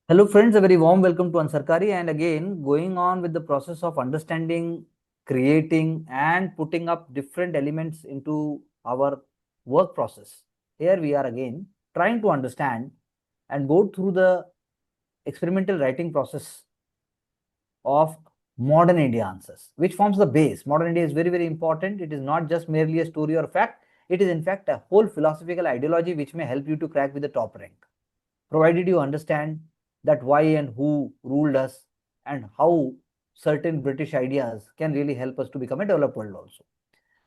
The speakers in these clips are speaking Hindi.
Hello, friends. A very warm welcome to Ansarkari. And again, going on with the process of understanding, creating, and putting up different elements into our work process. Here we are again trying to understand and go through the experimental writing process of modern India answers, which forms the base. Modern India is very, very important. It is not just merely a story or fact. It is, in fact, a whole philosophical ideology which may help you to crack with the top rank, provided you understand that why and who ruled us and how certain British ideas can really help us to become a developed world also.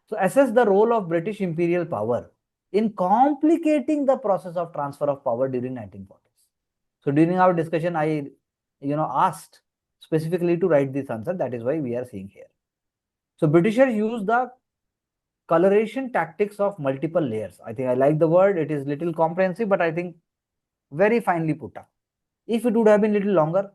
So assess the role of British imperial power in complicating the process of transfer of power during 1940s. So during our discussion, I asked specifically to write this answer. That is why we are seeing here. So Britishers use the coloration tactics of multiple layers. I think I like the word. It is little comprehensive, but I think very finely put up. If it would have been little longer,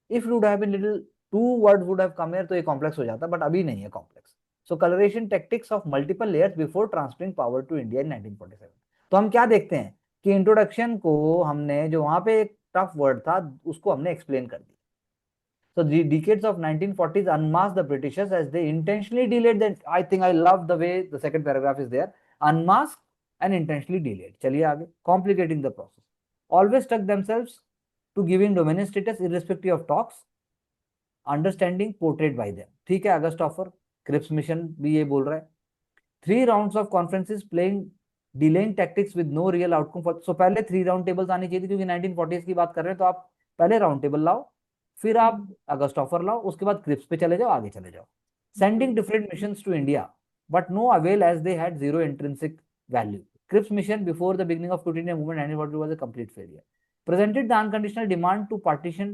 if it would have been little two words would have come here, तो ये complex हो जाता, but अभी नहीं है complex. So coloration tactics of multiple layers before transferring power to India in 1947. तो हम क्या देखते हैं कि इंट्रोडक्शन को हमने जो वहां पे एक टफ वर्ड था उसको हमने एक्सप्लेन कर दिया. So the decades of 1940s unmasked the Britishers as they intentionally delayed the. I think I love the way the second paragraph is there. Unmasked and intentionally delayed. चलिए आगे. Complicating the process. Always stuck themselves to giving dominion status irrespective of talks. Understanding portrayed by them. ठीक है, अगस्त ऑफर क्रिप्स मिशन भी ये बोल रहा है. 3 rounds of conferences playing delaying tactics with no real outcome for. So पहले 3 राउंड टेबल्स आनी चाहिए थी क्योंकि 1940s की बात कर रहे हैं, तो आप पहले राउंड टेबल लाओ, फिर आप अगस्त ऑफर लाओ, उसके बाद क्रिप्स पे चले जाओ, आगे चले जाओ. Sending different missions to India but no avail as they had zero intrinsic value. Cripps mission before the beginning of Quit India Movement 1942 was a complete failure. Presented the unconditional demand to partition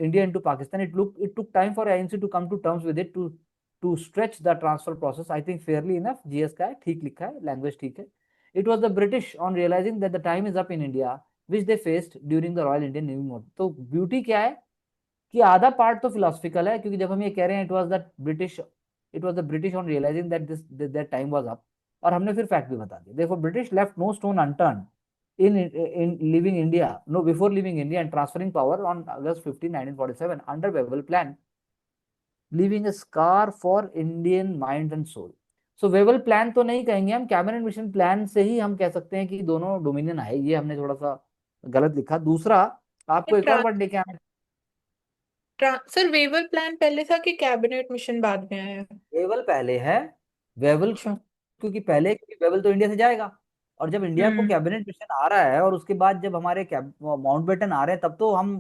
India into Pakistan. It took time for INC to come to terms with it to stretch the transfer process. I think fairly enough. GS का है, ठीक लिखा है, language ठीक है. It was the British on realizing that the time is up in India, which they faced during the Royal Indian Navy movement. तो ब्यूटी क्या है कि आधा पार्ट तो फिलोसफिकल है, क्योंकि जब हम ये कह रहे हैं it was the British on realising that time was up, और हमने फिर फैक्ट भी बता दिया. देखो, British left no stone unturned in leaving India, no, before leaving India and transferring power on August 15, 1947 under Wavell Plan, leaving a scar for Indian mind and soul. So Wavell plan तो नहीं कहेंगे हम, कैबिनेट मिशन प्लान से ही हम कह सकते हैं कि दोनों डोमिनियन आए. ये हमने थोड़ा सा गलत लिखा. दूसरा, आपको एक और ट्रां, वर्ड लेके आना. सर वेवर प्लान पहले था कि कैबिनेट मिशन बाद में आया? वेवल पहले है. वेवल अच्छा। क्योंकि वेवल तो इंडिया से जाएगा, और जब इंडिया को हम्म। कैबिनेट मिशन आ रहा है और उसके बाद जब हमारे माउंटबेटन आ रहे हैं, तब तो हम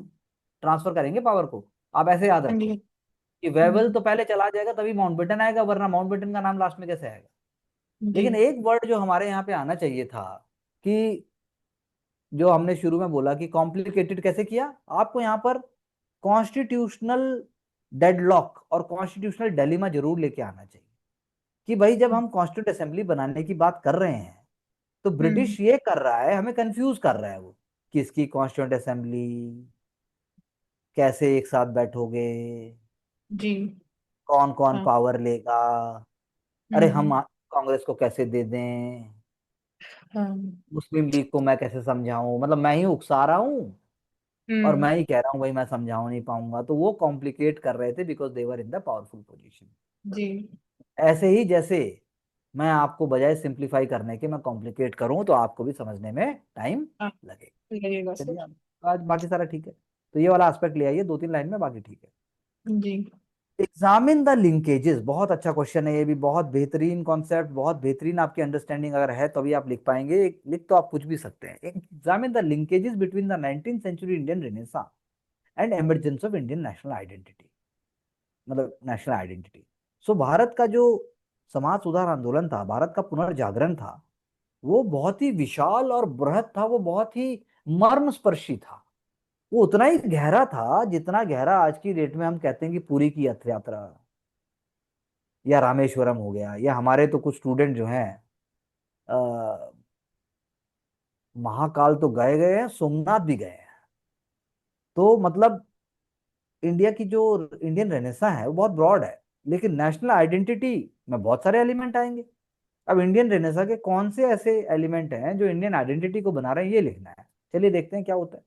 ट्रांसफर करेंगे पावर को. आप ऐसे याद हाँ रखो जी। कि वेवल हम्म। तो पहले चला जाएगा तभी माउंटबेटन आएगा, वरना माउंटबेटन का नाम लास्ट में कैसे आएगा. जी। लेकिन एक वर्ड जो हमारे यहाँ पे आना चाहिए था, कि जो हमने शुरू में बोला कि कॉम्प्लिकेटेड कैसे किया, आपको यहाँ पर कॉन्स्टिट्यूशनल डेडलॉक और कॉन्स्टिट्यूशनल डिलेमा जरूर लेके आना चाहिए. कि भाई जब हम कॉन्स्टिट्यूंट असेंबली बनाने की बात कर रहे हैं, तो हम्म। ब्रिटिश ये कर रहा है, हमें कंफ्यूज कर रहा है वो. किसकी कॉन्स्टिट्यूंट असेंबली, कैसे एक साथ बैठोगे, जी। कौन कौन हाँ। पावर लेगा, अरे हम हम्म। कांग्रेस को कैसे दे दें, हाँ। मुस्लिम लीग को मैं कैसे समझाऊं, मतलब मैं ही उकसा रहा हूँ और हम्म। मैं ही कह रहा हूँ भाई मैं समझाऊ नहीं पाऊंगा. तो वो कॉम्प्लिकेट कर रहे थे because they were in the powerful position. जी। ऐसे ही जैसे मैं आपको बजाय सिंप्लीफाई करने के मैं कॉम्प्लिकेट करूं, तो आपको भी समझने में टाइम हाँ, लगेगा. लगेगा चलिए, सर। आज बाकी सारा ठीक है. तो ये वाला एस्पेक्ट ले आइए 2-3 लाइन में, बाकी ठीक है. जी। एग्जामिन द लिंकेजेस, बहुत अच्छा क्वेश्चन है ये भी, बहुत बेहतरीन कॉन्सेप्ट, बहुत बेहतरीन आपकी अंडरस्टैंडिंग अगर है तो अभी आप लिख पाएंगे. लिख तो आप कुछ भी सकते हैं. Examine the linkages between the 19th century Indian Renaissance and emergence of Indian national identity, मतलब नेशनल आइडेंटिटी. सो भारत का जो समाज सुधार आंदोलन था, भारत का पुनर्जागरण था, वो बहुत ही विशाल और बृहत था. वो बहुत ही मर्मस्पर्शी था. वो उतना ही गहरा था जितना गहरा आज की डेट में हम कहते हैं कि पुरी की रथ यात्रा या रामेश्वरम हो गया, या हमारे तो कुछ स्टूडेंट जो हैं अ, महाकाल तो गए गए हैं, सोमनाथ भी गए हैं. तो मतलब इंडिया की जो इंडियन रेनेसा है वो बहुत ब्रॉड है, लेकिन नेशनल आइडेंटिटी में बहुत सारे एलिमेंट आएंगे. अब इंडियन रेनेसा के कौन से ऐसे एलिमेंट हैं जो इंडियन आइडेंटिटी को बना रहे हैं, ये लिखना है. चलिए देखते हैं क्या होता है.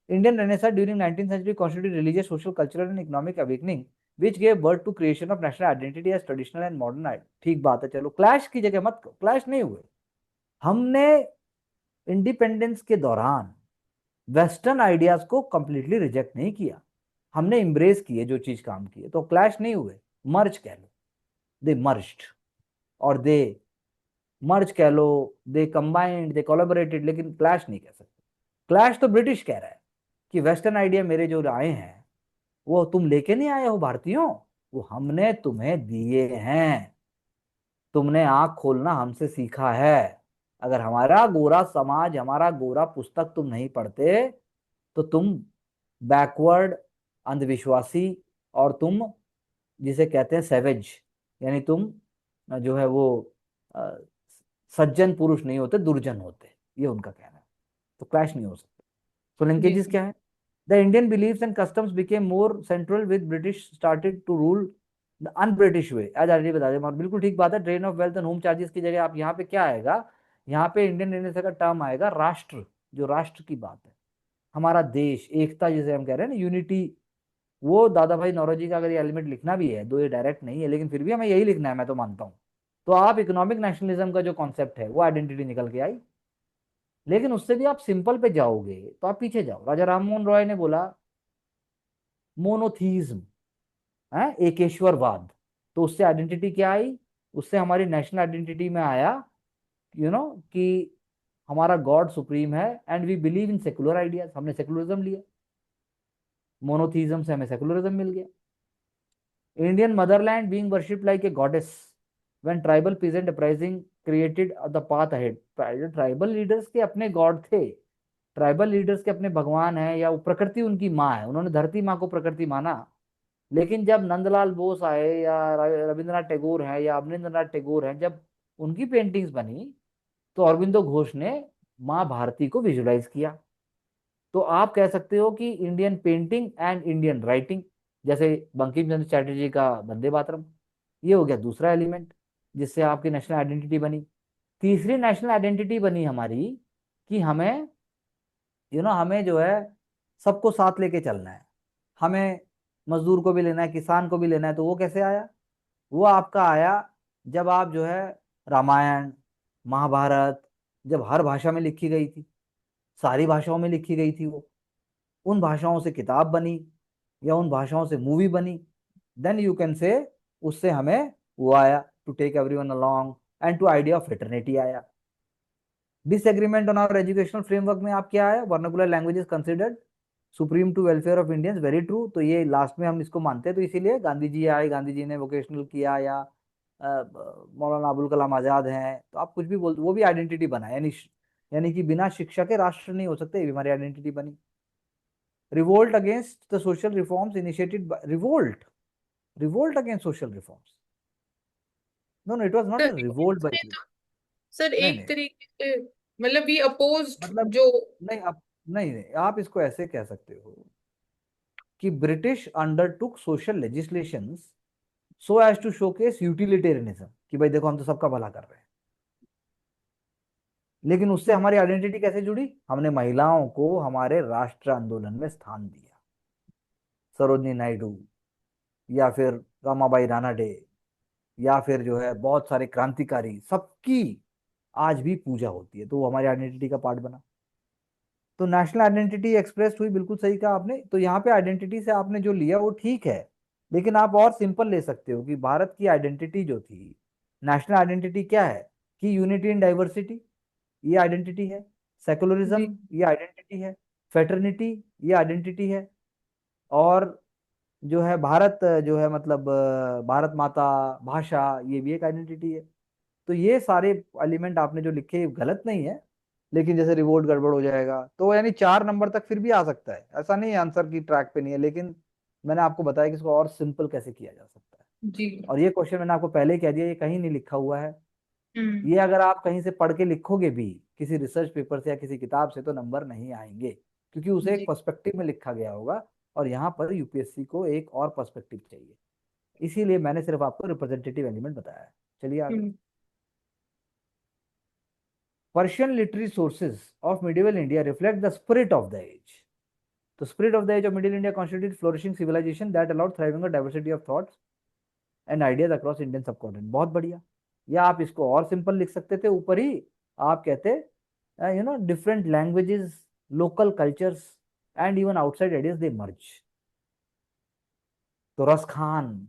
Indian Renaissance during 19th century constituted religious, social, cultural and economic awakening which gave birth to creation of national identity as traditional and modern identity. ठीक बात है, चलो क्लैश की जगह मत, क्लैश नहीं हुए। हमने इंडिपेंडेंस के दौरान वेस्टर्न आइडियाज को कंप्लीटली रिजेक्ट नहीं किया, हमने एम्ब्रेस किए जो चीज काम की है, तो क्लैश नहीं हुए, मर्ज कह लो, दे मर्ज्ड, और दे मर्ज कह लो, दे कंबाइंड, दे कोलैबोरेटेड, लेकिन क्लैश नहीं कह सकते। क्लैश तो ब्रिटिश कह रहा है कि वेस्टर्न आइडिया मेरे जो आए हैं वो तुम लेके नहीं आए हो भारतीयों, वो हमने तुम्हें दिए हैं, तुमने आंख खोलना हमसे सीखा है। अगर हमारा गोरा समाज, हमारा गोरा पुस्तक तुम नहीं पढ़ते तो तुम बैकवर्ड, अंधविश्वासी, और तुम जिसे कहते हैं सेवेज, यानी तुम जो है वो अ, सज्जन पुरुष नहीं होते, दुर्जन होते, ये उनका कहना है। तो क्लैश नहीं हो सकता। तो जी लिंकेजेस क्या है? The Indian beliefs and customs became more central with British started to rule the unBritish way, आज ऑलरेडी बता दें, और बिल्कुल ठीक बात है। Drain of wealth and home charges की जगह आप यहाँ पे क्या आएगा, यहाँ पे इंडियन रेनेसां का टर्म आएगा राष्ट्र, जो राष्ट्र की बात है, हमारा देश, एकता जिसे हम कह रहे हैं ना, यूनिटी। वो दादा भाई नौरोजी का अगर ये एलिमेंट लिखना भी है, दो ये डायरेक्ट नहीं है, लेकिन फिर भी हमें यही लिखना है, मैं तो मानता हूँ। तो आप इकोनॉमिक नेशनलिज्म का जो कॉन्सेप्ट है वो आइडेंटिटी निकल के आई, लेकिन उससे भी आप सिंपल पे जाओगे तो आप पीछे जाओ। राजा राम मोहन रॉय ने बोला मोनोथीज्म है, एकेश्वरवाद, तो उससे आइडेंटिटी क्या आई, उससे हमारी नेशनल आइडेंटिटी में आया कि हमारा गॉड सुप्रीम है and we believe in secular ideas, हमने सेकुलरिज्म लिया, मोनोथीज्म से हमें सेकुलरिज्म मिल गया। Indian motherland being worshipped like a goddess when tribal peasant uprising created the path ahead. Tribal leaders के अपने गॉड थे, ट्राइबल लीडर्स के अपने भगवान है, या वो प्रकृति उनकी माँ है, उन्होंने धरती माँ को प्रकृति माना। लेकिन जब नंदलाल बोस आए या रविंद्रनाथ टैगोर हैं या अवनींद्रनाथ टैगोर हैं, जब उनकी पेंटिंग्स बनी तो अरविंदो घोष ने माँ भारती को विजुलाइज किया। तो आप कह सकते हो कि Indian painting and Indian writing, जैसे बंकिम चंद्र चैटर्जी का वंदे मातरम, ये हो गया दूसरा एलिमेंट जिससे आपकी नेशनल आइडेंटिटी बनी। तीसरी नेशनल आइडेंटिटी बनी हमारी कि हमें हमें जो है सबको साथ लेके चलना है, हमें मजदूर को भी लेना है, किसान को भी लेना है। तो वो कैसे आया? वो आपका आया जब आप जो है रामायण, महाभारत जब हर भाषा में लिखी गई थी, सारी भाषाओं में लिखी गई थी वो, उन भाषाओं से किताब बनी या उन भाषाओं से मूवी बनी, देन यू कैन से उससे हमें वो आया to take everyone along and to idea of fraternity आया। Disagreement on our educational framework में आप क्या आया? Vernacular language is considered supreme to welfare of Indians, very true. तो ये लास्ट में हम इसको मानते हैं, तो इसीलिए गांधी जी आए, गांधी जी ने वोकेशनल किया, या मौलाना अबुल कलाम आजाद हैं, तो आप कुछ भी बोलते, वो भी आइडेंटिटी बना, यानी कि बिना शिक्षा के राष्ट्र नहीं हो सकते, ये भी हमारी आइडेंटिटी बनी। Revolt against the social reforms initiated by revolt against social reforms, no no, it was not sir a revolt Indians by, ने तो सर नहीं एक नहीं, तरीके से मतलब वी अपोज्ड मतलब जो। नहीं, आप नहीं नहीं, आप इसको ऐसे कह सकते हो कि British undertook social legislations so as to showcase utilitarianism, कि भाई देखो हम तो सबका भला कर रहे हैं। लेकिन उससे हमारी आइडेंटिटी कैसे जुड़ी? हमने महिलाओं को हमारे राष्ट्र आंदोलन में स्थान दिया, सरोजनी नायडू, या फिर रामाबाई रानाडे, या फिर जो है बहुत सारे क्रांतिकारी, सबकी आज भी पूजा होती है, तो वो हमारी आइडेंटिटी का पार्ट बना। तो नेशनल आइडेंटिटी एक्सप्रेस हुई, बिल्कुल सही कहा आपने। तो यहाँ पे आइडेंटिटी से आपने जो लिया वो ठीक है, लेकिन आप और सिंपल ले सकते हो कि भारत की आइडेंटिटी जो थी, नेशनल आइडेंटिटी क्या है, कि यूनिटी इन डाइवर्सिटी, ये आइडेंटिटी है। जी सेकुलरिज्म, ये आइडेंटिटी है। फेटर्निटी, ये आइडेंटिटी है। और जो है भारत, जो है मतलब भारत माता, भाषा, ये भी एक आइडेंटिटी है। तो ये सारे एलिमेंट आपने जो लिखे ये गलत नहीं है, लेकिन जैसे रिवोल्ट गड़बड़ हो जाएगा, तो यानी 4 नंबर तक फिर भी आ सकता है, ऐसा नहीं है आंसर की ट्रैक पे नहीं है, लेकिन मैंने आपको बताया कि इसको और सिंपल कैसे किया जा सकता है। जी। और ये क्वेश्चन मैंने आपको पहले ही कह दिया, ये कहीं नहीं लिखा हुआ है। हम्म। ये अगर आप कहीं से पढ़ के लिखोगे भी, किसी रिसर्च पेपर से या किसी किताब से, तो नंबर नहीं आएंगे, क्योंकि उसे एक जी। पर्सपेक्टिव में लिखा गया होगा, और यहाँ पर यूपीएससी को एक और पर्सपेक्टिव चाहिए, इसीलिए मैंने सिर्फ आपको रिप्रेजेंटेटिव एलिमेंट बताया है। चलिए आगे। हम्म। Persian literary sources of medieval India reflect the spirit of the age. तो spirit of the age of middle India constitute flourishing civilisation that allowed thriving diversity of thoughts and ideas across Indian subcontinent. बहुत बढ़िया। या आप इसको और सिंपल लिख सकते थे ऊपर ही, आप कहते different languages, local cultures and even outside ideas they merge. तो रस खान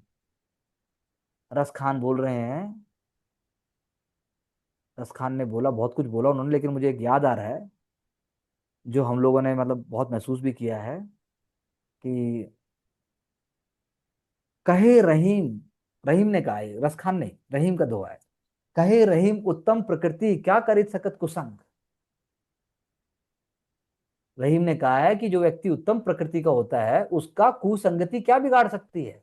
बोल रहे हैं, रस खान ने बोला, बहुत कुछ बोला उन्होंने, लेकिन मुझे एक याद आ रहा है जो हम लोगों ने मतलब बहुत महसूस भी किया है कि कहे रहीम, रहीम ने कहा है, रस खान ने, रहीम का दोहा है, कहे रहीम उत्तम प्रकृति क्या करित सकत कुसंग। रहीम ने कहा है कि जो व्यक्ति उत्तम प्रकृति का होता है उसका कुसंगति क्या बिगाड़ सकती है।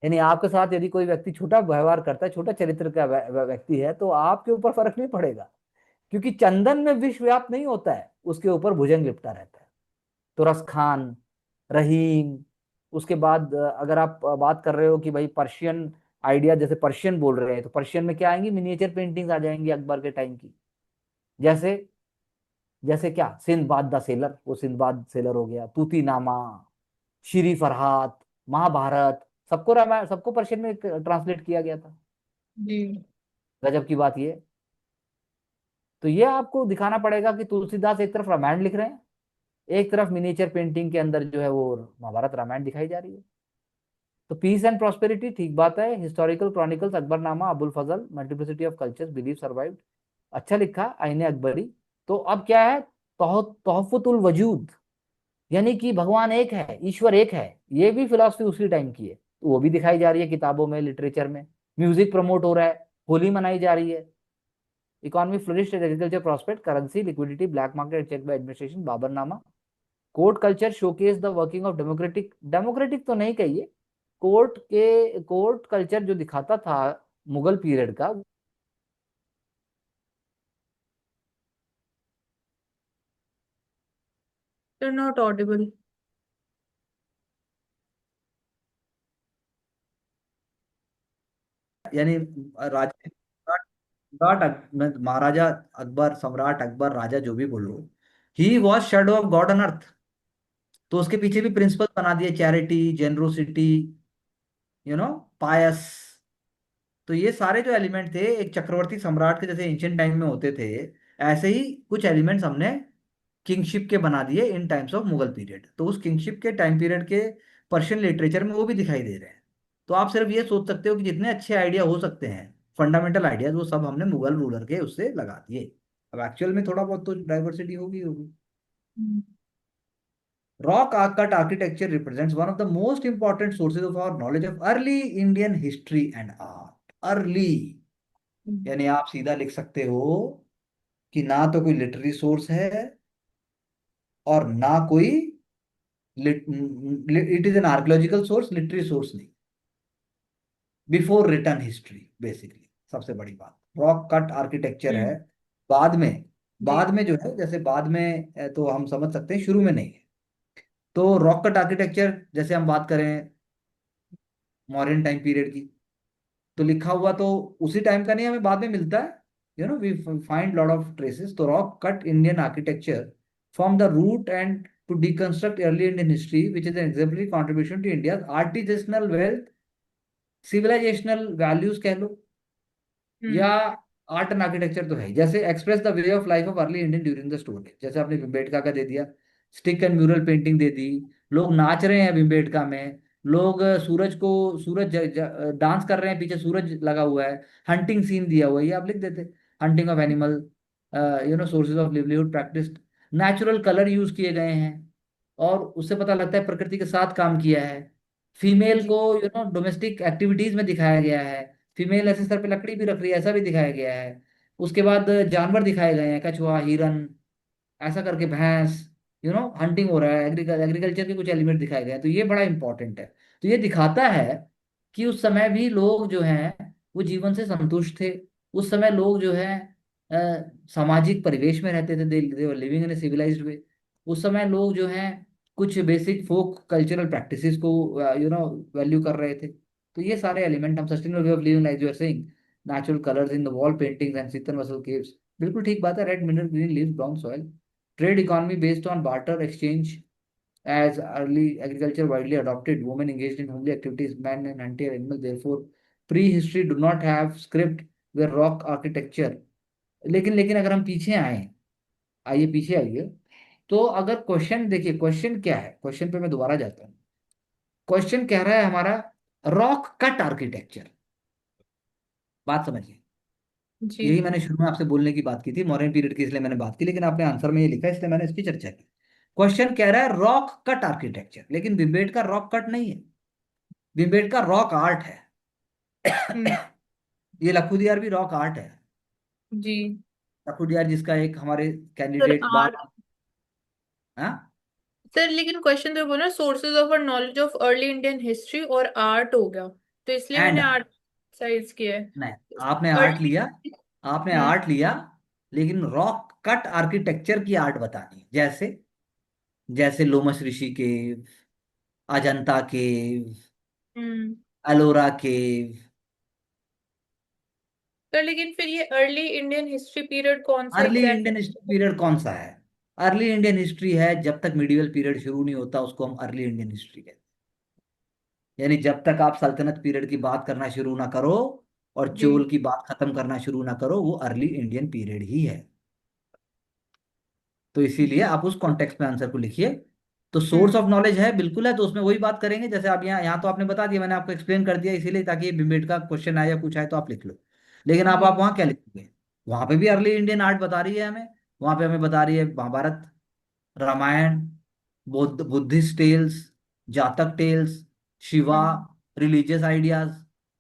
यानी आपके साथ यदि कोई व्यक्ति छोटा व्यवहार करता है, छोटा चरित्र का व्यक्ति है, तो आपके ऊपर फर्क नहीं पड़ेगा, क्योंकि चंदन में विष व्याप्त नहीं होता है, उसके ऊपर भुजंग लिपटा रहता है। तो रस खान, रहीम, उसके बाद अगर आप बात कर रहे हो कि भाई पर्शियन आइडिया, जैसे पर्शियन बोल रहे हैं, तो पर्शियन में क्या आएंगी, मिनिएचर पेंटिंग्स आ जाएंगी अकबर के टाइम की। जैसे जैसे क्या, सिंदबाद द सेलर, वो सिंदबाद सेलर हो गया, तूतीनामा, श्री फरहाद, महाभारत, सबको रामायण, सबको पर्शियन में ट्रांसलेट किया गया था। जी। गजब की बात ये। तो ये आपको दिखाना पड़ेगा कि तुलसीदास एक तरफ रामायण लिख रहे हैं, एक तरफ मिनिएचर पेंटिंग के अंदर जो है वो महाभारत रामायण दिखाई जा रही है। तो पीस एंड प्रॉस्पेरिटी, ठीक बात है। Historical chronicles, Akbarnama, Abul Fazl, multiplicity of cultures, belief survived, अच्छा लिखा, आईने अकबरी। तो अब क्या है, तोहफतुल वजूद, यानी कि भगवान एक है, ईश्वर एक है, ये भी फिलॉसफी उसी टाइम की है, तो वो भी दिखाई जा रही है किताबों में, लिटरेचर में। म्यूजिक प्रमोट हो रहा है, होली मनाई जा रही है। Economy flourished, agriculture prospect, currency liquidity, black market check by administration, Baburnama. Court culture showcase the working of democratic, democratic तो नहीं कहिए, कोर्ट कल्चर जो दिखाता था मुगल पीरियड का। You're not audible. यानी राजा, महाराजा अकबर, सम्राट अकबर, राजा जो भी बोलो, he was shadow of God on earth. तो उसके पीछे भी प्रिंसिपल बना दिए, चैरिटी, जेनरोसिटी, पायस। तो ये सारे जो एलिमेंट थे एक चक्रवर्ती सम्राट के, जैसे एंशियंट टाइम में होते थे, ऐसे ही कुछ एलिमेंट्स हमने किंगशिप के बना दिए इन टाइम्स ऑफ मुगल पीरियड। तो उस किंगशिप के टाइम पीरियड के पर्शियन लिटरेचर में वो भी दिखाई दे रहे हैं। तो आप सिर्फ ये सोच सकते हो कि जितने अच्छे आइडिया हो सकते हैं, फंडामेंटल आइडियाज, वो सब हमने मुगल रूलर के उससे लगा दिए। अब एक्चुअल में थोड़ा बहुत तो डाइवर्सिटी होगी होगी। Rock cut architecture represents one of the most important sources of our knowledge of early Indian history and art. Early, यानी आप सीधा लिख सकते हो कि ना तो कोई लिटरेरी सोर्स है और ना कोई, it is an archaeological source, literary source नहीं। बिफोर रिटर्न हिस्ट्री बेसिकली, सबसे बड़ी बात रॉक कट आर्किटेक्चर है। हम्म। बाद में, जी। जो है, जैसे बाद में तो हम समझ सकते हैं, शुरू में नहीं है। तो रॉक कट आर्किटेक्चर, जैसे हम बात करें मॉडर्न टाइम पीरियड की, तो लिखा हुआ तो उसी टाइम का नहीं, हमें बाद में मिलता है, we find lot of traces. तो rock cut Indian architecture from the root and to deconstruct early Indian history which is an exemplary contribution to India artisanal wealth, civilizational values कह लो, या हम्म। आर्ट एंड आर्किटेक्चर तो है ही। जैसे express the way of life of early Indian during the story, जैसे आपने भिम्बेटका का दे दिया, स्टिक एंड म्यूरल पेंटिंग दे दी, लोग नाच रहे हैं भिम्बेटका में, लोग सूरज को, डांस कर रहे हैं, पीछे सूरज लगा हुआ है, हंटिंग सीन दिया हुआ है, ये आप लिख देते, hunting of animal, sources of livelihood practice, natural colour use किए गए हैं, और उससे पता लगता है प्रकृति के साथ काम किया है। फीमेल जी। को डोमेस्टिक एक्टिविटीज में दिखाया गया है, फीमेल ऐसे सर पे लकड़ी भी रख रही है, ऐसा भी दिखाया गया है। उसके बाद जानवर दिखाए गए हैं, कछुआ, हिरन, ऐसा करके भैंस, हंटिंग हो रहा है, एग्रीकल्चर के कुछ एलिमेंट दिखाए गए हैं। तो ये बड़ा इंपॉर्टेंट है। तो ये दिखाता है कि उस समय भी लोग जो हैं वो जीवन से संतुष्ट थे। उस समय लोग जो है सामाजिक परिवेश में रहते थे, दे were living in A civilised वे। उस समय लोग जो हैं कुछ बेसिक फोक कल्चरल प्रैक्टिसेस को वैल्यू कर रहे थे। तो ये सारे एलिमेंट हम sustainable way of living, like you are saying, natural colours in the wall paintings and Sittanavasal caves, बिल्कुल ठीक बात है। Red mineral, green leaves, brown soil, trade economy based on barter exchange, As early agriculture widely adopted, women engaged in homely activities, men and hunted animals. Therefore, pre-history do not have script where rock architecture. लेकिन अगर हम पीछे आए, आइए पीछे आइए, तो अगर क्वेश्चन देखिए, क्वेश्चन क्या है, क्वेश्चन पे मैं दोबारा जाता हूँ। क्वेश्चन कह रहा है हमारा रॉक कट आर्किटेक्चर। बात समझिए, जी। यही मैंने शुरू में आपसे बोलने की बात की थी, मॉडर्न पीरियड की, इसलिए मैंने बात की, लेकिन आपने आंसर में ये लिखा है इसलिए मैंने इसकी चर्चा की। क्वेश्चन कह रहा है रॉक कट आर्किटेक्चर, लेकिन भिम्बेटका रॉक कट नहीं है, भिम्बेटका रॉक आर्ट है। हम्म। ये लखुदियार भी रॉक आर्ट है। जी। लखुदियार जिसका एक हमारे सर कैंडिडेट बार, आर्ट। हाँ, सर लेकिन क्वेश्चन तो बोला sources of our knowledge of early Indian history और आर्ट हो गया, तो इसलिए एंड मैंने आर्ट आर्ट। साइज किया है। नहीं, आपने आर्ट अर्ली। लिया, आपने हम्म। आर्ट लिया, लेकिन रॉक कट आर्किटेक्चर की आर्ट बतानी है। जैसे, जैसे लोमस ऋषि केव, अजंता केव, हम्म। एलोरा केव। तो लेकिन फिर ये अर्ली इंडियन हिस्ट्री पीरियड कौन सा early exact? Indian history period कौन सा है? अर्ली इंडियन हिस्ट्री है जब तक मिडिवल पीरियड शुरू नहीं होता, उसको हम अर्ली इंडियन हिस्ट्री कहते हैं। यानी जब तक आप सल्तनत पीरियड की बात करना शुरू ना करो और जी। चोल की बात खत्म करना शुरू ना करो, वो अर्ली इंडियन पीरियड ही है। तो इसीलिए जी। आप उस कॉन्टेक्स्ट में आंसर को लिखिए। तो सोर्स हम्म। ऑफ नॉलेज है, बिल्कुल है, तो उसमें वही बात करेंगे जैसे आप यहाँ, यहाँ तो आपने बता दिया, मैंने आपको एक्सप्लेन कर दिया इसीलिए, ताकि भिम्बेट का क्वेश्चन आए या कुछ आए तो आप लिख लो। लेकिन आप जी। वहाँ क्या लिखोगे? वहां पे भी अर्ली इंडियन आर्ट बता रही है हमें, वहां पे हमें बता रही है Mahabharata, Ramayana, Buddhist tales, Jataka tales, Shiva, hmm. Religious ideas.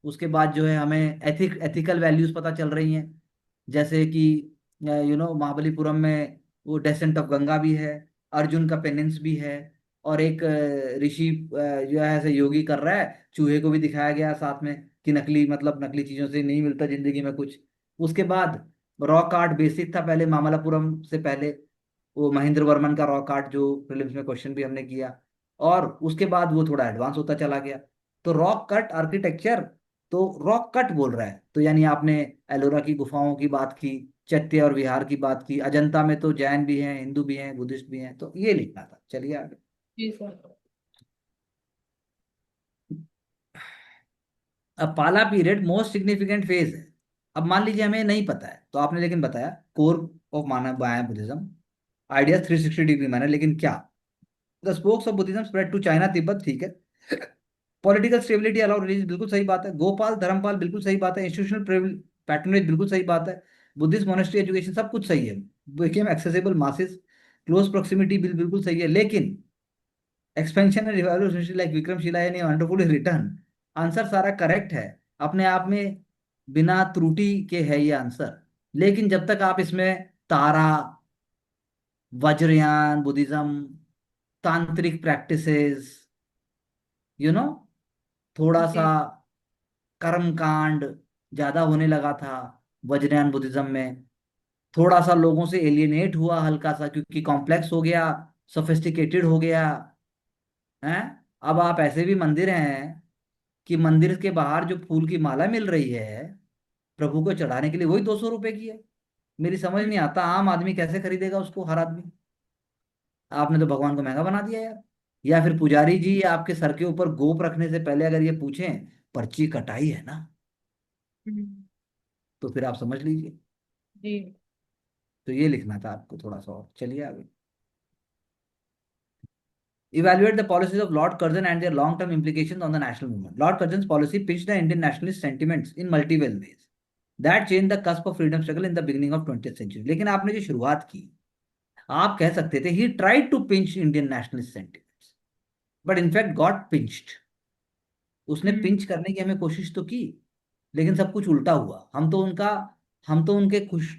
उसके बाद जो है हमें एथिकल वैल्यूज पता चल रही हैं, जैसे कि महाबलीपुरम में वो डेसेंट ऑफ गंगा भी है, अर्जुन का पेनिंस भी है, और एक ऋषि जो है ऐसे योगी कर रहा है, चूहे को भी दिखाया गया है साथ में, कि नकली, मतलब नकली चीजों से नहीं मिलता जिंदगी में कुछ। उसके बाद रॉक आर्ट बेसिक था पहले, मामल्लपुरम से पहले, वो महेंद्र वर्मन का रॉक आर्ट जो प्रीलिम्स में क्वेश्चन भी हमने किया, और उसके बाद वो थोड़ा एडवांस होता चला गया। तो रॉक कट आर्किटेक्चर, तो रॉक कट बोल रहा है, तो यानी आपने एलोरा की गुफाओं की बात की, चैत्य और विहार की बात की, अजंता में तो जैन भी हैं, हिंदू भी हैं, बुद्धिस्ट भी हैं, तो ये लिखना था। चलिए आगे। जी सर। अब पाला पीरियड मोस्ट सिग्निफिकेंट फेज है। अब मान लीजिए हमें नहीं पता है, तो आपने लेकिन बताया कोर ऑफ माना माया बुद्धिज्म, आइडिया 360 डिग्री मैनर, लेकिन क्या? The spokes of Buddhism spread to China Tibet, ठीक है। पॉलिटिकल स्टेबिलिटी अलाउ रिलीज, बिल्कुल सही बात है। गोपाल धर्मपाल, बिल्कुल सही बात है। इंस्टीट्यूशनल पैटर्नेज, बिल्कुल सही बात है। बुद्धिस्ट मोनेस्ट्री एजुकेशन, सब कुछ सही है। Became accessible masses, close proximity, बिल्कुल सही है। लेकिन expansion and revival like Vikramshila यानी वंडरफुल रिटर्न, आंसर सारा करेक्ट है अपने आप में, बिना त्रुटि के है ये आंसर। लेकिन जब तक आप इसमें तारा, वज्रयान बुद्धिज्म, तांत्रिक प्रैक्टिसेस, यू नो थोड़ा सा जी। कर्म कांड ज्यादा होने लगा था वज्रयान बुद्धिज्म में, थोड़ा सा लोगों से एलियनेट हुआ हल्का सा, क्योंकि कॉम्प्लेक्स हो गया, सोफिस्टिकेटेड हो गया है। अब आप ऐसे भी मंदिर हैं कि मंदिर के बाहर जो फूल की माला मिल रही है प्रभु को चढ़ाने के लिए, वही 200 रुपए की है। मेरी समझ नहीं आता आम आदमी कैसे खरीदेगा उसको, हर आदमी। आपने तो भगवान को महंगा बना दिया यार। या फिर पुजारी जी आपके सर के ऊपर गोप रखने से पहले अगर ये पूछें पर्ची कटाई है ना, हम्म। तो फिर आप समझ लीजिए। जी। तो ये लिखना था आपको थोड़ा सा और, चलिए आगे। Evaluate the policies of Lord Curzon and their long-term implications on the national movement. Lord Curzon's policy pitched the Indian nationalist sentiments in multiple ways that changed the cusp of freedom struggle in the beginning of 20th century. लेकिन आपने जो शुरुआत की, आप कह सकते थे he tried to pinch Indian nationalist sentiments, but in fact got pinched. उसने हम्म। पिंच करने की हमें कोशिश तो की, लेकिन सब कुछ उल्टा हुआ। हम तो उनके खुश,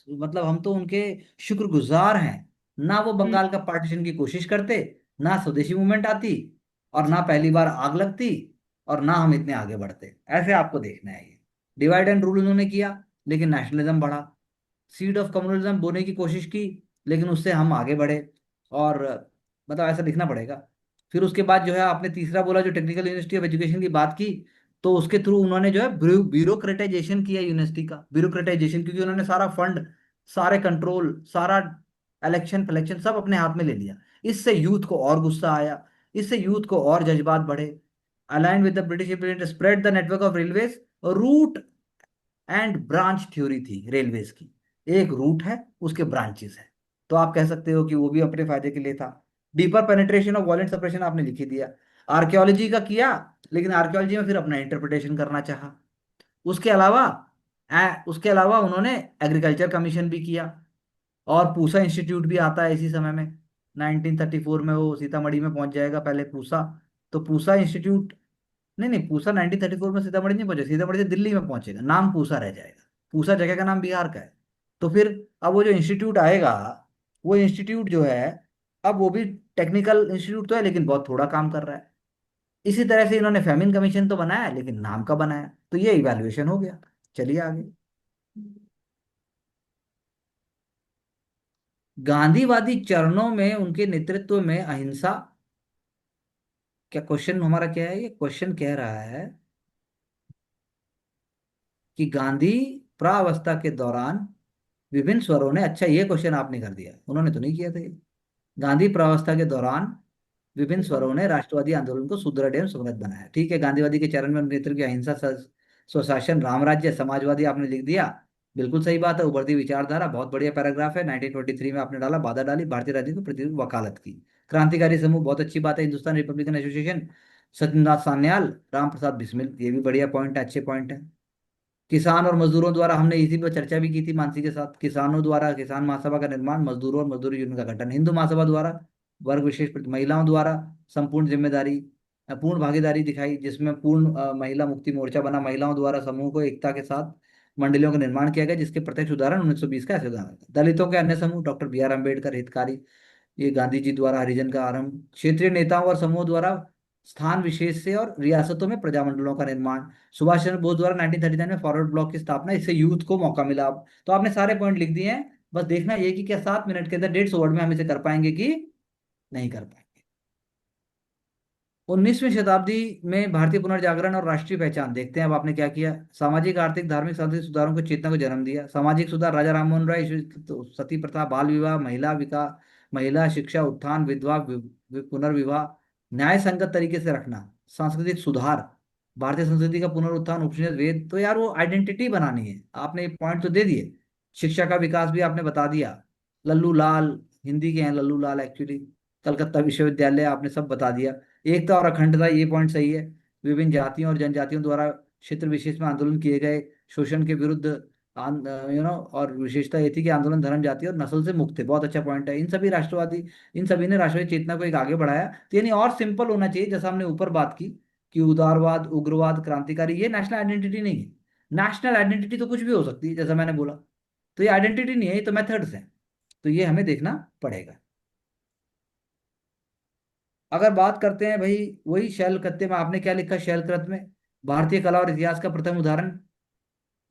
मतलब हम तो उनके शुक्रगुजार हैं। ना वो हम्म। बंगाल का पार्टीशन की कोशिश करते, ना स्वदेशी मूवमेंट आती, और ना पहली बार आग लगती, और ना हम इतने आगे बढ़ते। ऐसे आपको देखना है ये। डिवाइड एंड रूल उन्होंने किया, लेकिन नेशनलिज्म बढ़ा। सीड ऑफ कम्युनलिज्म बोने की कोशिश की, लेकिन उससे हम आगे बढ़े। और मतलब ऐसा लिखना पड़ेगा। फिर उसके बाद जो है आपने तीसरा बोला, जो टेक्निकल यूनिवर्सिटी ऑफ एजुकेशन की बात की, तो उसके थ्रू उन्होंने जो है ब्यूरोक्रेटाइजेशन किया यूनिवर्सिटी का, ब्यूरोक्रेटाइजेशन, क्योंकि उन्होंने सारा फंड, सारे कंट्रोल, सारा इलेक्शन फलेक्शन सब अपने हाथ में ले लिया। इससे यूथ को और गुस्सा आया, इससे यूथ को और जज्बात बढ़े। Align with the British imperial spread the network of railways. Root and branch theory थी रेलवेज की। एक रूट है, उसके ब्रांचेस है। तो आप कह सकते हो कि वो भी अपने फायदे के लिए था। डीपर पेनिट्रेशन ऑफ वॉलेंट सप्रेशन आपने लिख ही दिया। आर्कियोलॉजी का किया, लेकिन आर्कियोलॉजी में फिर अपना इंटरप्रिटेशन करना चाहा। उसके अलावा उसके अलावा उन्होंने एग्रीकल्चर कमीशन भी किया। और पूसा इंस्टीट्यूट भी आता है इसी समय में, 1934 में वो सीतामढ़ी में पहुंच जाएगा पहले पूसा। तो पूसा इंस्टीट्यूट, नहीं नहीं, पूसा 1934 में सीतामढ़ी नहीं पहुंचे, सीतामढ़ी से दिल्ली में पहुंचेगा, नाम पूसा रह जाएगा। पूसा जगह का नाम बिहार का है। तो फिर अब वो जो इंस्टीट्यूट आएगा, वो इंस्टीट्यूट जो है, अब वो भी टेक्निकल इंस्टीट्यूट तो है लेकिन बहुत थोड़ा काम कर रहा है। इसी तरह से इन्होंने फेमिन कमीशन तो बनाया लेकिन नाम का बनाया। तो ये इवैल्यूएशन हो गया। चलिए आगे। गांधीवादी चरणों में उनके नेतृत्व में अहिंसा। क्या क्वेश्चन हमारा क्या है? ये क्वेश्चन कह रहा है कि गांधी प्रावस्था के दौरान विभिन्न स्वरों ने, अच्छा ये क्वेश्चन आपने कर दिया, उन्होंने तो नहीं किया था ये। गांधी प्रावस्था के दौरान विभिन्न स्वरों ने राष्ट्रवादी आंदोलन को सुदृढ़ एवं समृद्ध बनाया। ठीक है, गांधीवादी के चरण में उनके नेतृत्व की अहिंसा, स्वशासन, रामराज्य, समाजवादी आपने लिख दिया। बिल्कुल सही बात है। उभरती विचारधारा, बहुत बढ़िया पैराग्राफ है। 1923 में आपने डाला, बाधा डाली, भारतीय राजनीति को प्रतिनिधि वकालत की। क्रांतिकारी समूह, बहुत अच्छी बात है। हिंदुस्तान रिपब्लिकन एसोसिएशन, सत्यनाथ सान्याल, राम प्रसाद बिस्मिल, ये भी बढ़िया पॉइंट है, अच्छे पॉइंट है। किसान और मजदूरों द्वारा, हमने इसी पर चर्चा भी की थी मानसी के साथ। किसानों द्वारा किसान महासभा का निर्माण, मजदूरों और मजदूर यूनियन का गठन, हिंदू महासभा द्वारा वर्ग विशेष महिलाओं द्वारा संपूर्ण जिम्मेदारी, पूर्ण भागीदारी दिखाई, जिसमें पूर्ण महिला मुक्ति मोर्चा बना। महिलाओं द्वारा समूह को एकता के साथ मंडलियों का निर्माण किया गया, जिसके प्रत्यक्ष उदाहरण 1920 का ऐसे उदाहरण था। दलितों के अन्य समूह, डॉक्टर बी आर अम्बेडकर हितकारी, ये गांधी जी द्वारा हरिजन का आरंभ। क्षेत्रीय नेताओं और समूहों द्वारा स्थान विशेष से और रियासतों में प्रजामंडलों का निर्माण। सुभाष चंद्र बोस द्वारा 1939 में फॉरवर्ड ब्लॉक की स्थापना, इससे यूथ को मौका मिला। अब तो आपने सारे पॉइंट लिख दिए हैं। बस देखना ये कि क्या 7 मिनट के अंदर 150 वर्ड में हम इसे कर पाएंगे कि नहीं कर पाएंगे। 19वीं शताब्दी में भारतीय पुनर्जागरण और राष्ट्रीय पहचान देखते हैं। अब आपने क्या किया? सामाजिक, आर्थिक, धार्मिक, सांस्कृतिक सुधारों को, चेतना को जन्म दिया। सामाजिक सुधार, राजा राममोहन राय, तो सती प्रथा, बाल विवाह, महिला विकास, महिला शिक्षा, उत्थान, विधवा पुनर्विवाह, न्याय संगत तरीके से रखना। सांस्कृतिक सुधार, भारतीय संस्कृति का पुनरुत्थान, उपनिषद, वेद। तो यार वो आइडेंटिटी बनानी है, आपने पॉइंट तो दे दिए। शिक्षा का विकास भी आपने बता दिया। लल्लू लाल, हिंदी के हैं लल्लू लाल एक्चुअली। कलकत्ता विश्वविद्यालय आपने सब बता दिया। एकता और अखंडता, ये पॉइंट सही है। विभिन्न जातियों और जनजातियों द्वारा क्षेत्र विशेष में आंदोलन किए गए शोषण के विरुद्ध, और विशेषता ये थी कि आंदोलन धर्म, जाति और नस्ल से मुक्त थे। बहुत अच्छा पॉइंट है। इन सभी ने राष्ट्रवादी चेतना को एक आगे बढ़ाया। तो यानी और सिंपल होना चाहिए, जैसा हमने ऊपर बात की कि उदारवाद, उग्रवाद, क्रांतिकारी, ये नेशनल आइडेंटिटी नहीं है। नेशनल आइडेंटिटी तो कुछ भी हो सकती है, जैसा मैंने बोला। तो ये आइडेंटिटी नहीं है, ये तो मेथड्स हैं। तो ये हमें देखना पड़ेगा। अगर बात करते हैं भाई, वही शैलकृत्य में आपने क्या लिखा? शैलकृत में भारतीय कला और इतिहास का प्रथम उदाहरण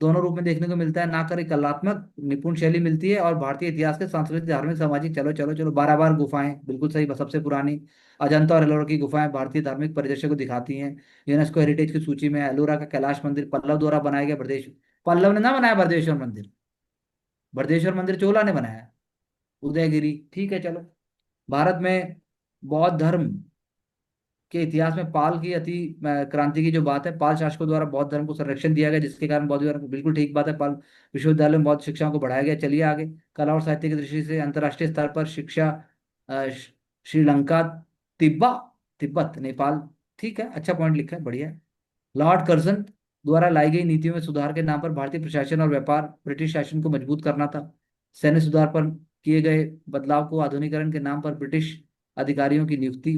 दोनों रूप में देखने को मिलता है। ना कर कलात्मक निपुण शैली मिलती है, और भारतीय इतिहास के सांस्कृतिक, धार्मिक, सामाजिक, चलो चलो चलो, 12 गुफाएं, बिल्कुल सही, सबसे पुरानी। अजंता और एलोरा की गुफाएं भारतीय धार्मिक परिदृश्य को दिखाती हैं। यूनेस्को हेरिटेज की सूची में है। एलोरा का कैलाश मंदिर पल्लव द्वारा बनाया गया, प्रदेश पल्लव ने ना बनाया बृहदेश्वर मंदिर। बृहदेश्वर मंदिर चोला ने बनाया, उदयगिरी। ठीक है चलो। भारत में बौद्ध धर्म के इतिहास में पाल की अति क्रांति की जो बात है, पाल शासकों द्वारा बौद्ध धर्म को संरक्षण दिया गया, जिसके कारण बौद्ध धर्म, बिल्कुल ठीक बात है। पाल विश्वविद्यालय में बौद्ध शिक्षाओं को बढ़ाया गया। चलिए आगे। कला और साहित्य की दृष्टि से अंतर्राष्ट्रीय स्तर पर शिक्षा, श्रीलंका, तिब्बत, तिब्बत, नेपाल। ठीक है, अच्छा पॉइंट लिखा है, बढ़िया है। लॉर्ड कर्जन द्वारा लाई गई नीतियों में सुधार के नाम पर भारतीय प्रशासन और व्यापार, ब्रिटिश शासन को मजबूत करना था। सैन्य सुधार पर किए गए बदलाव को आधुनिकरण के नाम पर ब्रिटिश अधिकारियों की नियुक्ति,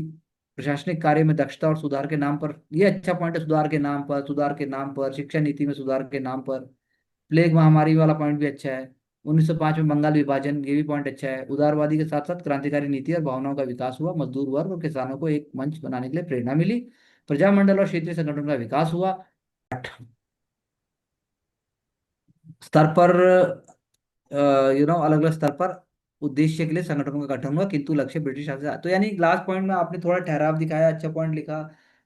प्रशासनिक कार्य में दक्षता और सुधार के नाम पर, ये अच्छा पॉइंट है। सुधार के नाम पर, सुधार के नाम पर, शिक्षा नीति में सुधार के नाम पर। प्लेग महामारी वाला पॉइंट भी अच्छा है। 1905 में बंगाल विभाजन, ये भी पॉइंट अच्छा है। उदारवादी के साथ साथ क्रांतिकारी नीति और भावनाओं का विकास हुआ। मजदूर वर्ग और किसानों को एक मंच बनाने के लिए प्रेरणा मिली। प्रजामंडल और क्षेत्रीय संगठन का विकास हुआ। स्तर पर, अलग अलग स्तर पर उद्देश्य के लिए संगठनों का गठन हुआ, किंतु लक्ष्य ब्रिटिश शासन से। तो यानी लास्ट पॉइंट में आपने थोड़ा ठहराव दिखाया, अच्छा पॉइंट लिखा।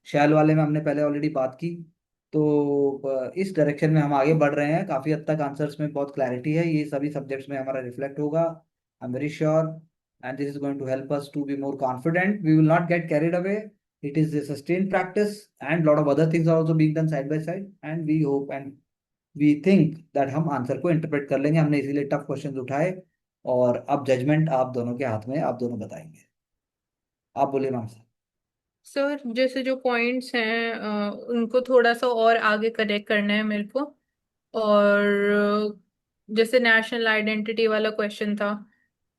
शैल वाले में हमने पहले ऑलरेडी बात की। तो इस डायरेक्शन में हम आगे बढ़ रहे हैं। काफी हद तक आंसर्स में बहुत क्लैरिटी है, ये सभी सब्जेक्ट्स में हमारा रिफ्लेक्ट होगा। I'm very sure, and this is going to help us to be more confident. We will not get carried away. It is a sustained practice, and lot of other things are also being done side by side. And we hope and we think that हम आंसर को इंटरप्रेट कर लेंगे. हमने इसीलिए टफ क्वेश्चंस उठाए, और अब जजमेंट आप दोनों के हाथ में है, आप दोनों बताएंगे. आप बोलिए मैम सर. सर जैसे जो पॉइंट्स हैं उनको थोड़ा सा और आगे करेक्ट करना है मेरे को। और जैसे नेशनल आइडेंटिटी वाला क्वेश्चन था,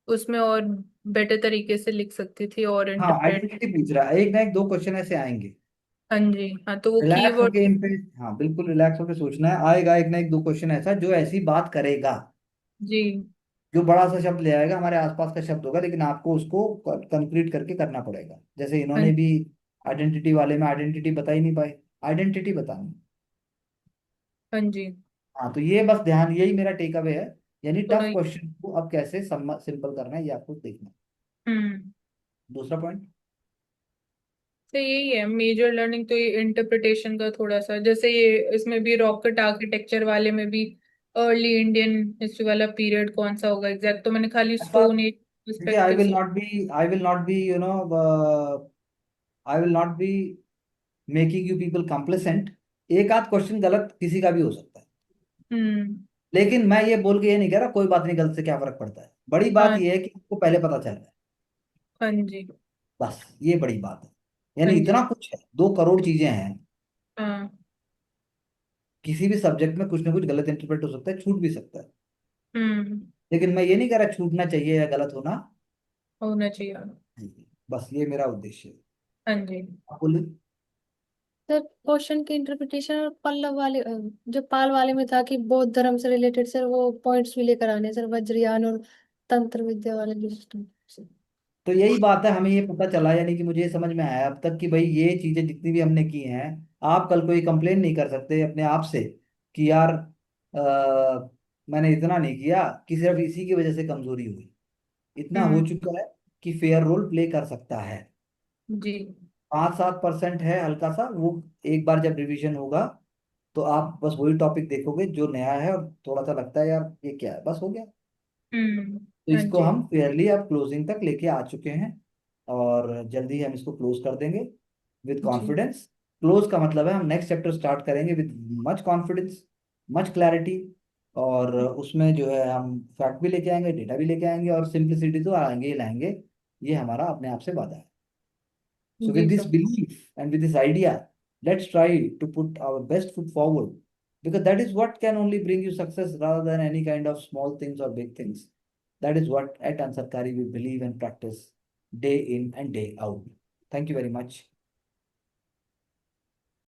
उसमें और बेटर तरीके से लिख सकती थी और हाँ, इंटरप्रेट। आइडेंटिटी पूछ रहा है, एक ना एक दो क्वेश्चन ऐसे आएंगे. हाँ जी, हाँ तो वो रिलैक्स कीवर्ड। होके इन पे, हाँ बिल्कुल रिलैक्स होके सोचना है. आएगा एक ना एक दो क्वेश्चन ऐसा जो ऐसी बात करेगा, जी। जो बड़ा सा शब्द ले आएगा, हमारे आसपास का शब्द होगा, लेकिन आपको उसको कंक्रीट करके करना पड़ेगा. जैसे हाँ। इन्होंने भी आइडेंटिटी वाले में आइडेंटिटी बता ही नहीं पाए, आइडेंटिटी बतानी. हाँ जी। हाँ, तो ये बस ध्यान, यही मेरा टेक अवे है. यानी थोड़ा। टफ क्वेश्चन को अब कैसे सिंपल करना है, ये आपको देखना है. हम्म। दूसरा पॉइंट. तो यही है मेजर लर्निंग, तो ये इंटरप्रिटेशन का थोड़ा सा, जैसे ये इसमें भी रॉकेट आर्किटेक्चर वाले में भी अर्ली इंडियन हिस्ट्री वाला पीरियड कौन सा होगा एग्जैक्ट, तो मैंने खाली स्टोन एज देखिए, I perspective will say. Not be I will not be I will not be making you people complacent. एक आध क्वेश्चन गलत किसी का भी हो सकता है, हम्म। लेकिन मैं ये बोल के ये नहीं कह रहा कोई बात नहीं, गलत से क्या फर्क पड़ता है. बड़ी बात हाँ। ये है कि आपको पहले पता चल रहा है. हाँ जी। बस ये बड़ी बात है. यानी हाँ जी। इतना कुछ है, 2 करोड़ चीजें हैं. हाँ। किसी भी सब्जेक्ट में कुछ ना कुछ गलत इंटरप्रेट हो सकता है, छूट भी सकता है. हम्म। लेकिन मैं ये नहीं कह रहा छूटना चाहिए या गलत होना होना चाहिए। चाहिए. बस ये मेरा उद्देश्य है. हाँ जी। आप बोलिए. सर क्वेश्चन की इंटरप्रिटेशन और पल्लव वाले जो पाल वाले में था कि बौद्ध धर्म से रिलेटेड, सर वो पॉइंट्स भी लेकर आने हैं, सर वज्रयान और तंत्र विद्या वाले जो सिस्टम। तो यही बात है, हमें ये पता चला, यानी कि मुझे ये समझ में आया अब तक कि भाई ये चीजें जितनी भी हमने की हैं, आप कल कोई कंप्लेन नहीं कर सकते अपने आप से कि यार मैंने इतना नहीं किया, कि सिर्फ इसी की वजह से कमजोरी हुई. इतना हो हम्म। चुका है कि फेयर रोल प्ले कर सकता है. जी। 5-7% है हल्का सा वो, एक बार जब रिवीजन होगा तो आप बस वही टॉपिक देखोगे जो नया है, और थोड़ा सा लगता है यार ये क्या है, बस हो गया. हम्म। तो हाँ इसको जी। हम फेयरली अब क्लोजिंग तक लेके आ चुके हैं, और जल्दी ही हम इसको क्लोज कर देंगे विद जी। कॉन्फिडेंस. क्लोज का मतलब है हम नेक्स्ट चैप्टर स्टार्ट करेंगे with much confidence, much clarity. और उसमें जो है हम फैक्ट भी लेके आएंगे, डेटा भी लेके आएंगे, और सिंप्लिसिटी तो आएंगे ही लाएंगे. ये हमारा अपने आप से वादा है. So जी with this sir. belief and with this idea, let's try to put our best foot forward, because that is what can only bring you success rather than any kind of small things or big things. That is what at Ansarkari we believe and practice day in and day out. Thank you very much.